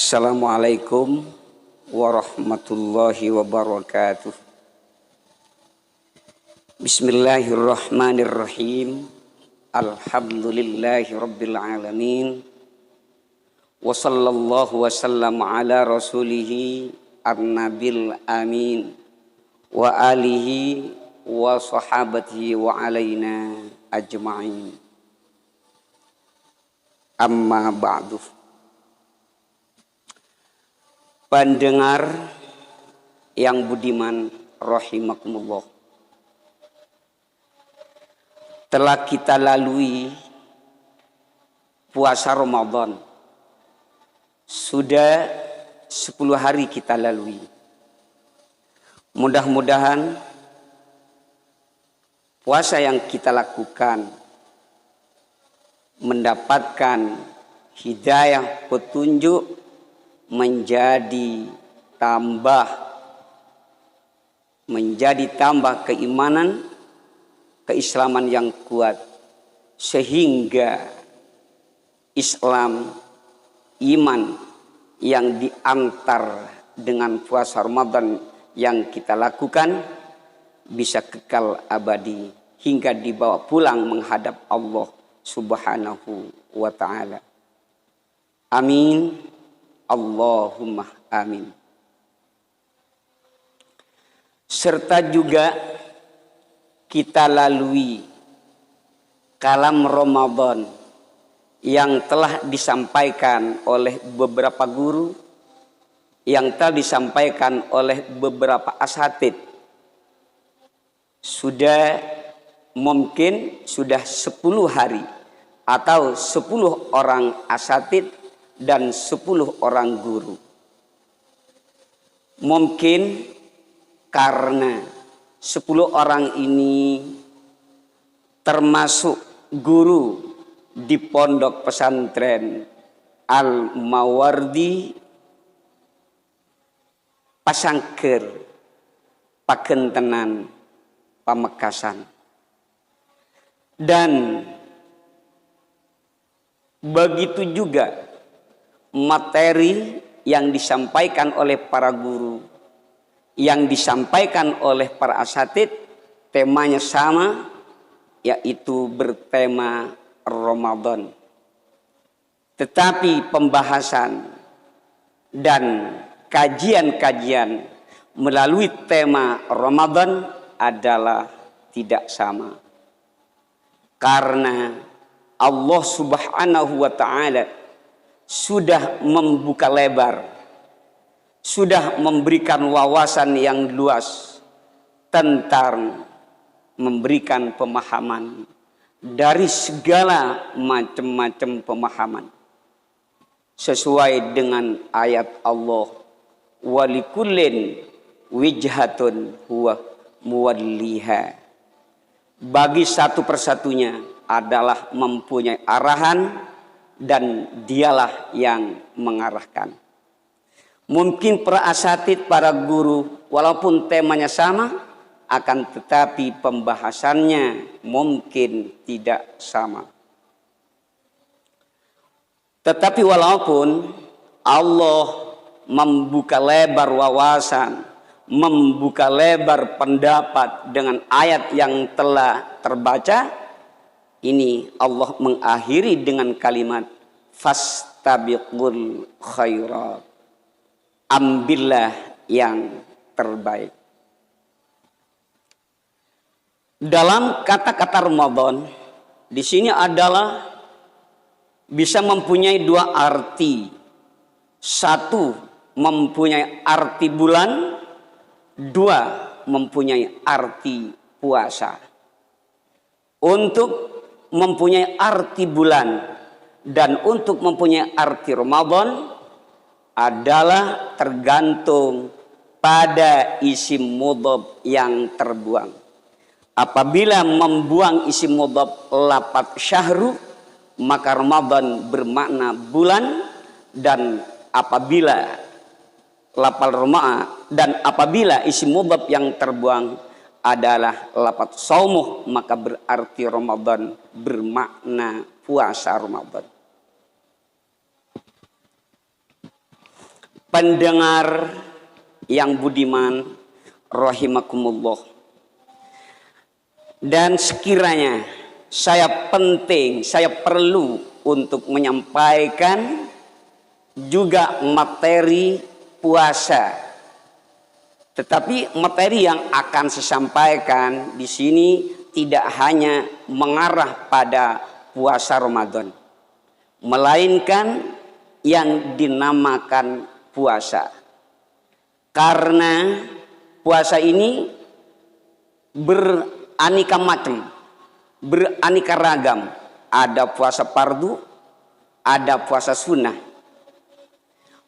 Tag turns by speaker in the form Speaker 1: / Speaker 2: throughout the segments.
Speaker 1: Assalamualaikum warahmatullahi wabarakatuh. Bismillahirrahmanirrahim. Alhamdulillahi rabbil alamin. Wa sallallahu wasallam ala rasulihi an-nabil amin. Wa alihi wa sahabatihi wa alaina ajma'in. Amma ba'du. Pendengar yang budiman rahimakumullah, telah kita lalui puasa Ramadan. Sudah 10 hari kita lalui. Mudah-mudahan puasa yang kita lakukan mendapatkan hidayah petunjuk, menjadi tambah keimanan, keislaman yang kuat, sehingga Islam, iman yang diantar dengan puasa Ramadan yang kita lakukan bisa kekal abadi hingga dibawa pulang menghadap Allah Subhanahu wa ta'ala. Amin. Allahumma amin. Serta juga kita lalui kalam Ramadan yang telah disampaikan oleh beberapa guru, yang telah disampaikan oleh beberapa asatid. Mungkin sudah 10 hari atau 10 orang asatid dan 10 orang guru. Mungkin karena 10 orang ini termasuk guru di pondok pesantren Al-Mawardi Pasangker, Pakentenan, Pamekasan. Dan begitu juga materi yang disampaikan oleh para guru, yang disampaikan oleh para asatid, temanya sama, yaitu bertema Ramadan. Tetapi pembahasan dan kajian-kajian melalui tema Ramadan adalah tidak sama. Karena Allah Subhanahu wa ta'ala sudah membuka lebar, sudah memberikan wawasan yang luas tentang memberikan pemahaman dari segala macam-macam pemahaman sesuai dengan ayat Allah, walikullin wijhatun huwa muwalliha. Bagi satu persatunya adalah mempunyai arahan dan dialah yang mengarahkan. Mungkin para asatid, para guru, walaupun temanya sama, akan tetapi pembahasannya mungkin tidak sama. Tetapi walaupun Allah membuka lebar wawasan, membuka lebar pendapat dengan ayat yang telah terbaca, ini Allah mengakhiri dengan kalimat fastabiqul khairat. Ambillah yang terbaik. Dalam kata-kata Ramadan di sini adalah bisa mempunyai 2 arti. Satu, mempunyai arti bulan. 2, mempunyai arti puasa. Untuk mempunyai arti bulan dan untuk mempunyai arti Ramadan adalah tergantung pada isim mudhaf yang terbuang. Apabila membuang isim mudhaf lafadz syahru, maka Ramadan bermakna bulan, dan apabila isim mudhaf yang terbuang adalah lafadz saumuh, maka berarti Ramadan bermakna puasa Ramadan. pendengar yang budiman rahimakumullah. Dan sekiranya saya perlu untuk menyampaikan juga materi puasa. Tetapi materi yang akan saya sampaikan di sini tidak hanya mengarah pada puasa Ramadan, melainkan yang dinamakan puasa. Karena puasa ini beraneka macam, beraneka ragam. Ada puasa fardu, ada puasa sunnah.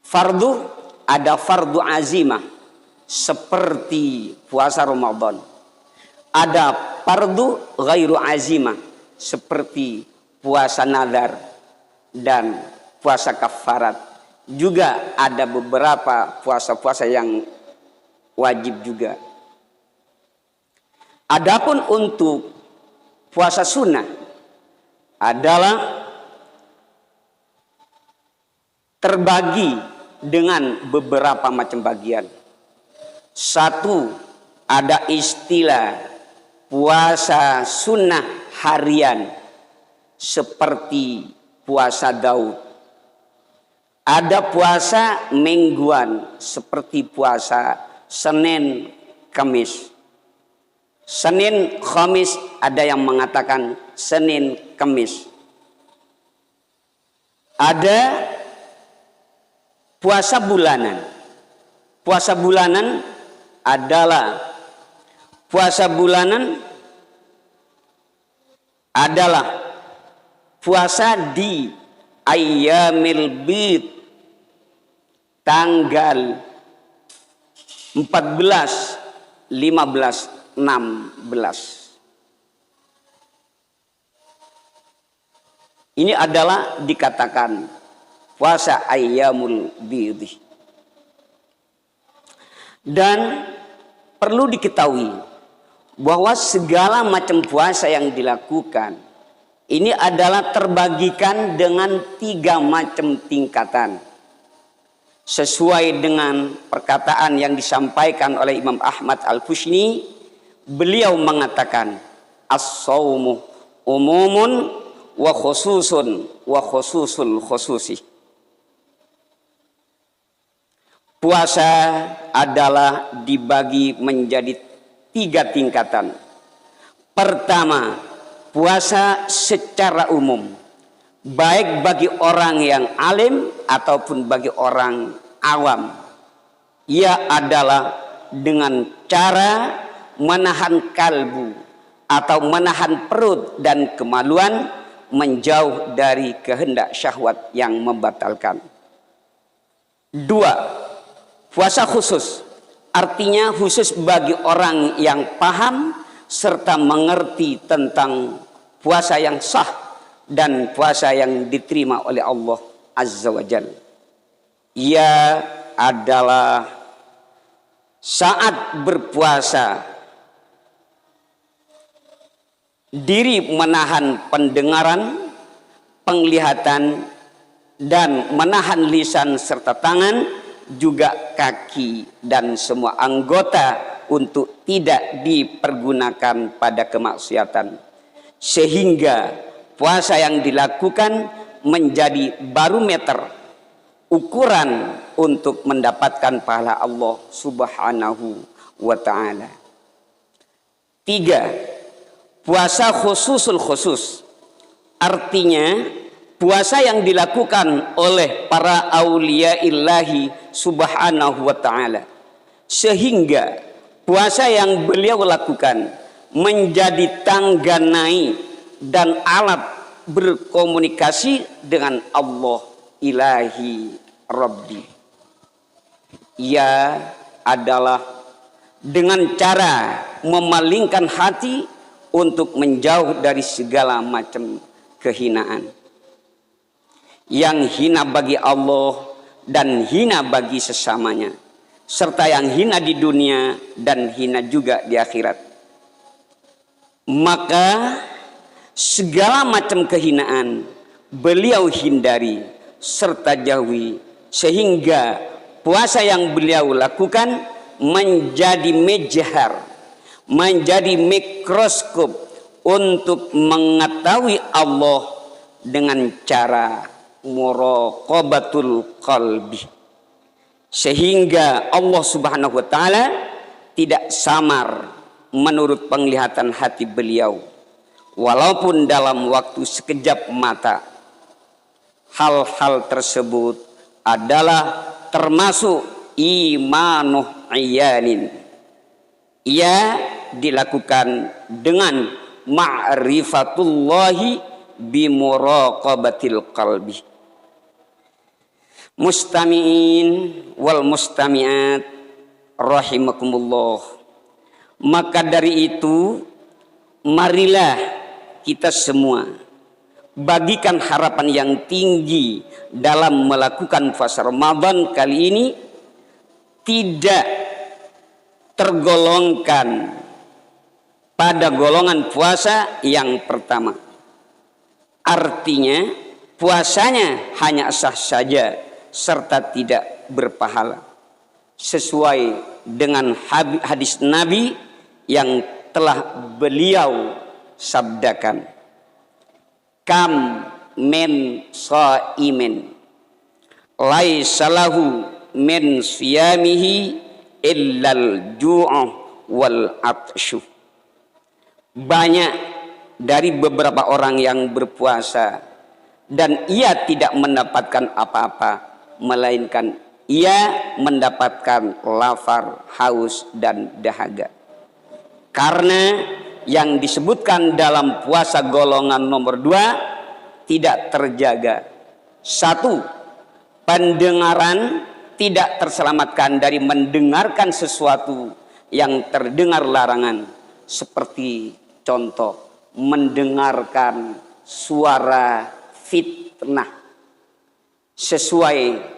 Speaker 1: Fardu, ada fardu azimah seperti puasa Ramadan. Ada fardu ghairu azimah seperti puasa nazar dan puasa kafarat. Juga ada beberapa puasa-puasa yang wajib juga. Adapun untuk puasa sunnah adalah terbagi dengan beberapa macam bagian. Satu, ada istilah puasa sunnah harian seperti puasa Daud. Ada puasa mingguan seperti puasa Senin, Kamis. Senin, Kamis, ada yang mengatakan Senin, Kamis. Ada puasa bulanan. Puasa bulanan adalah puasa di ayyamil bid, tanggal 14, 15, 16. Ini adalah dikatakan puasa ayyamul bid. Dan perlu diketahui bahwa segala macam puasa yang dilakukan ini adalah terbagikan dengan 3 macam tingkatan. Sesuai dengan perkataan yang disampaikan oleh Imam Ahmad Al-Fushni, beliau mengatakan as-shaumu umumun wa khususun wa khususul khususi. Puasa adalah dibagi menjadi 3 tingkatan. Pertama, puasa secara umum, baik bagi orang yang alim ataupun bagi orang awam. Ia adalah dengan cara menahan kalbu atau menahan perut dan kemaluan, menjauh dari kehendak syahwat yang membatalkan. 2, puasa khusus, artinya khusus bagi orang yang paham serta mengerti tentang puasa yang sah dan puasa yang diterima oleh Allah Azza wa Jalla. Ia adalah saat berpuasa diri menahan pendengaran, penglihatan, dan menahan lisan serta tangan, juga kaki dan semua anggota untuk tidak dipergunakan pada kemaksiatan, sehingga puasa yang dilakukan menjadi barometer ukuran untuk mendapatkan pahala Allah Subhanahu wa ta'ala. 3, puasa khususul khusus, artinya puasa yang dilakukan oleh para aulia illahi subhanahu wa ta'ala, sehingga puasa yang beliau lakukan menjadi tangga naik dan alat berkomunikasi dengan Allah ilahi rabbi. Ia adalah dengan cara memalingkan hati untuk menjauh dari segala macam kehinaan yang hina bagi Allah dan hina bagi sesamanya, serta yang hina di dunia dan hina juga di akhirat. Maka segala macam kehinaan beliau hindari serta jauhi, sehingga puasa yang beliau lakukan menjadi mejhar, menjadi mikroskop untuk mengetahui Allah dengan cara muraqabatul qalbi, sehingga Allah Subhanahu wa taala tidak samar menurut penglihatan hati beliau, walaupun dalam waktu sekejap mata. Hal-hal tersebut adalah termasuk imanuh iyanin. Ia dilakukan dengan ma'rifatullahi bimuraqabatil qalbi. Mustami'in wal mustami'at rahimakumullah. Maka dari itu, marilah kita semua bagikan harapan yang tinggi dalam melakukan puasa Ramadan kali ini, tidak tergolongkan pada golongan puasa yang pertama. Artinya puasanya hanya sah saja serta tidak berpahala, sesuai dengan hadis Nabi yang telah beliau sabdakan, kam min shaimin laisa lahu min siyamihi illal ju'u wal atsyu. Banyak dari beberapa orang yang berpuasa dan ia tidak mendapatkan apa-apa melainkan ia mendapatkan lapar, haus dan dahaga. Karena yang disebutkan dalam puasa golongan nomor 2 tidak terjaga. 1, pendengaran tidak terselamatkan dari mendengarkan sesuatu yang terdengar larangan, seperti contoh mendengarkan suara fitnah sesuai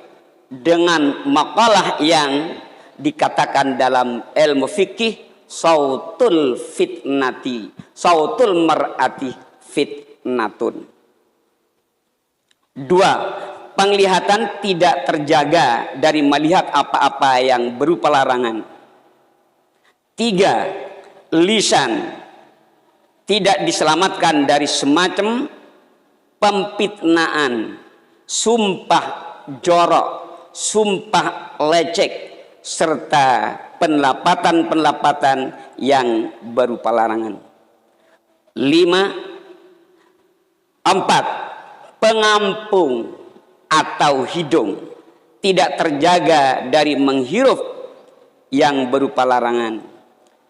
Speaker 1: dengan makalah yang dikatakan dalam ilmu fikih, sautul fitnati, sautul mar'ati fitnatun. 2, penglihatan tidak terjaga dari melihat apa-apa yang berupa larangan. 3, lisan tidak diselamatkan dari semacam pemfitnaan, sumpah jorok, sumpah lecek, serta penlapatan-penlapatan yang berupa larangan. 4, pengampung atau hidung tidak terjaga dari menghirup yang berupa larangan,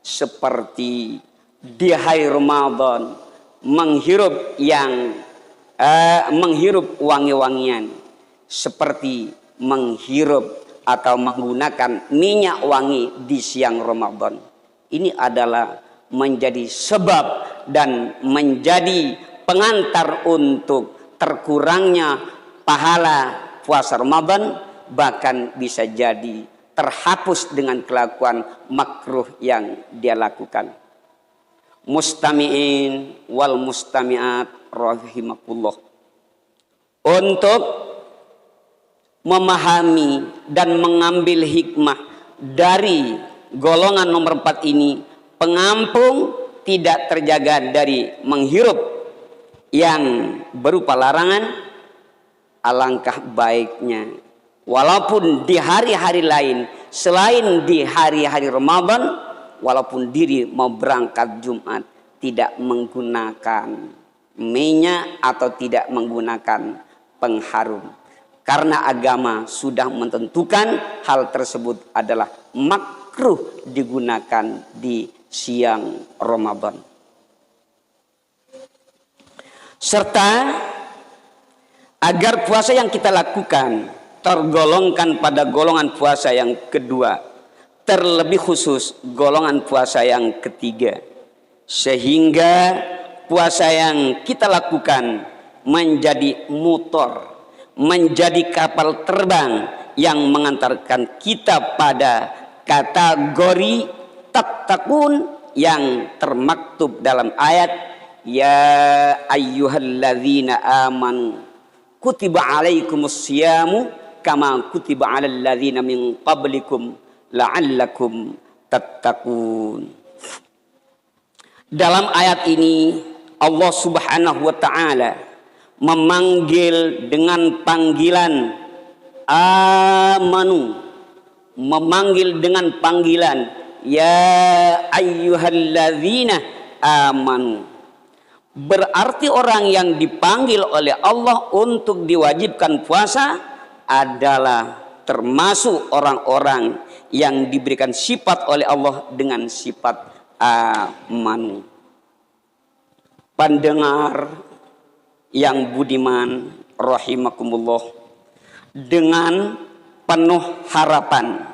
Speaker 1: seperti di hari Ramadan menghirup wangi-wangian, seperti menghirup atau menggunakan minyak wangi di siang Ramadan. Ini adalah menjadi sebab dan menjadi pengantar untuk terkurangnya pahala puasa Ramadan, bahkan bisa jadi terhapus dengan kelakuan makruh yang dia lakukan. Mustami'in wal mustami'at rahimakumullah. Untuk memahami dan mengambil hikmah dari golongan nomor 4 ini, pengampung tidak terjaga dari menghirup yang berupa larangan, alangkah baiknya walaupun di hari-hari lain selain di hari-hari Ramadan, walaupun diri mau berangkat Jumat, tidak menggunakan minyak atau tidak menggunakan pengharum, karena agama sudah menentukan hal tersebut adalah makruh digunakan di siang Ramadan. Serta agar puasa yang kita lakukan tergolongkan pada golongan puasa yang kedua, terlebih khusus golongan puasa yang ketiga, sehingga puasa yang kita lakukan menjadi motor, menjadi kapal terbang yang mengantarkan kita pada kategori tattaqun yang termaktub dalam ayat ya ayyuhalladzina amanu kutiba alaikumus siyamu kama kutiba 'alal ladzina min qablikum la'allakum tattaqun. Dalam ayat ini Allah Subhanahu wa taala memanggil dengan panggilan amanu, memanggil dengan panggilan ya ayyuhalladzina amanu. Berarti orang yang dipanggil oleh Allah untuk diwajibkan puasa adalah termasuk orang-orang yang diberikan sifat oleh Allah dengan sifat amanu. Pendengar yang budiman rahimakumullah, dengan penuh harapan,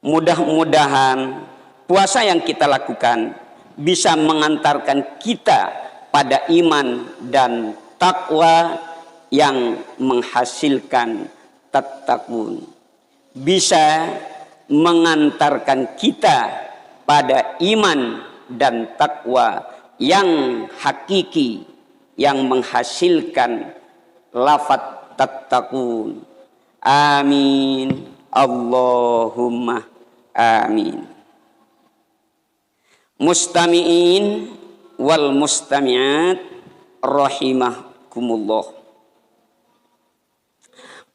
Speaker 1: mudah-mudahan puasa yang kita lakukan bisa mengantarkan kita pada iman dan takwa yang menghasilkan tattaqun, bisa mengantarkan kita pada iman dan takwa yang hakiki, yang menghasilkan lafaz tattaqun. Amin Allahumma amin. Mustami'in wal mustami'at rahimakumullah.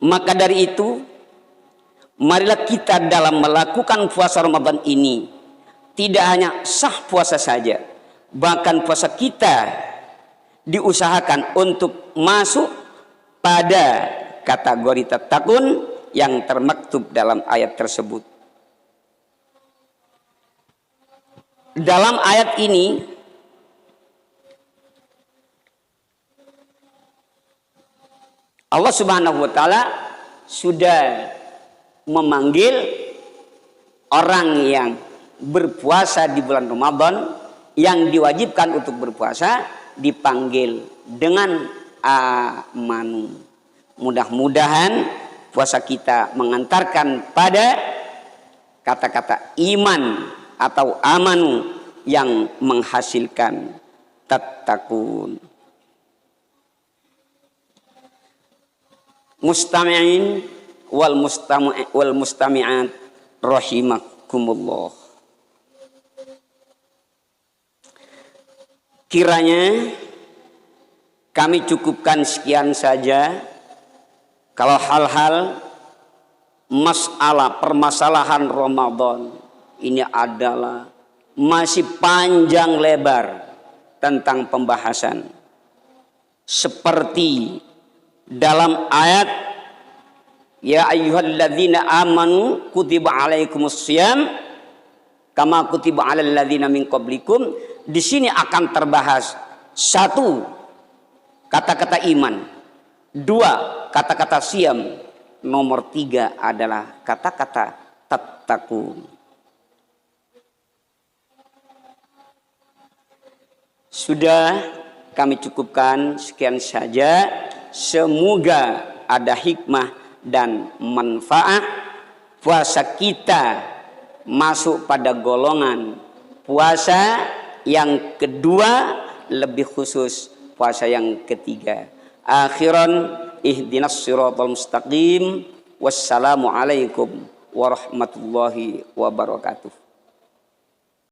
Speaker 1: Maka dari itu, marilah kita dalam melakukan puasa Ramadan ini tidak hanya sah puasa saja, bahkan puasa kita diusahakan untuk masuk pada kategori tattaqun yang termaktub dalam ayat tersebut. Dalam ayat ini Allah Subhanahu wa taala sudah memanggil orang yang berpuasa di bulan Ramadan, yang diwajibkan untuk berpuasa, dipanggil dengan amanu. Mudah-mudahan puasa kita mengantarkan pada kata-kata iman atau amanu yang menghasilkan tattaqun. Mustami'in wal mustami'at rahimakumullah. Kiranya kami cukupkan sekian saja. Kalau hal-hal masalah permasalahan Ramadan ini adalah masih panjang lebar tentang pembahasan. Seperti dalam ayat ya ayyuhalladzina amanu kutiba alaikumussyam kama kutiba alal ladzina min qablikum. Di sini akan terbahas satu, kata-kata iman, dua, kata-kata siam, nomor tiga adalah kata-kata tattaqun. Sudah kami cukupkan sekian saja. Semoga ada hikmah dan manfaat. Puasa kita masuk pada golongan puasa yang kedua, lebih khusus puasa yang ketiga. Akhiran ihdinas siratal mustaqim. Wassalamualaikum warahmatullahi wabarakatuh.